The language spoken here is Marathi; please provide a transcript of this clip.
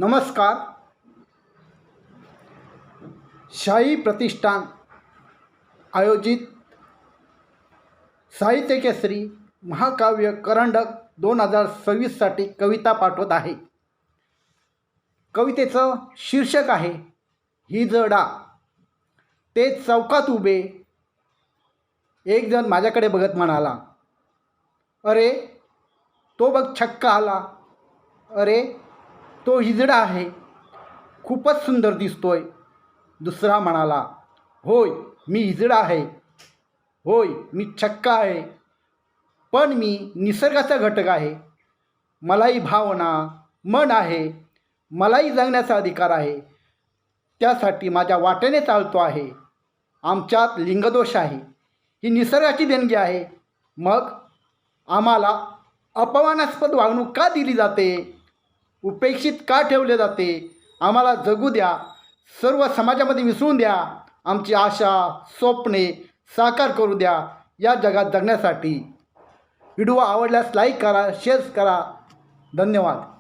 नमस्कार. शाही प्रतिष्ठान आयोजित साहित्य केसरी महाकाव्य करंडक 2026साठी कविता पाठवत आहे. कवितेचं शीर्षक आहे हिजडा. ते चौकात उभे एक जण माझ्याकडे बघत म्हणाला, अरे तो बघ छक्का आला. अरे तो हिजडा आहे, खूपच सुंदर दिसतोय. दुसरा म्हणाला, होय मी हिजडा आहे, होय मी छक्का आहे, पण मी निसर्गाचा घटक आहे. मलाही भावना मन आहे, मलाही जगण्याचा अधिकार आहे. त्यासाठी माझ्या वाटेने चालतो आहे. आमच्यात लिंगदोष आहे, ही निसर्गाची देणगी आहे. मग आम्हाला अपमानास्पद वागणूक का दिली जाते? उपेक्षित का ठेवले जाते? आम्हाला जगू द्या, सर्व समाजामध्ये मिसळून द्या. आमची आशा स्वप्ने साकार करू द्या या जगात जगण्यासाठी. व्हिडिओ आवडल्यास लाईक करा, शेअर करा. धन्यवाद.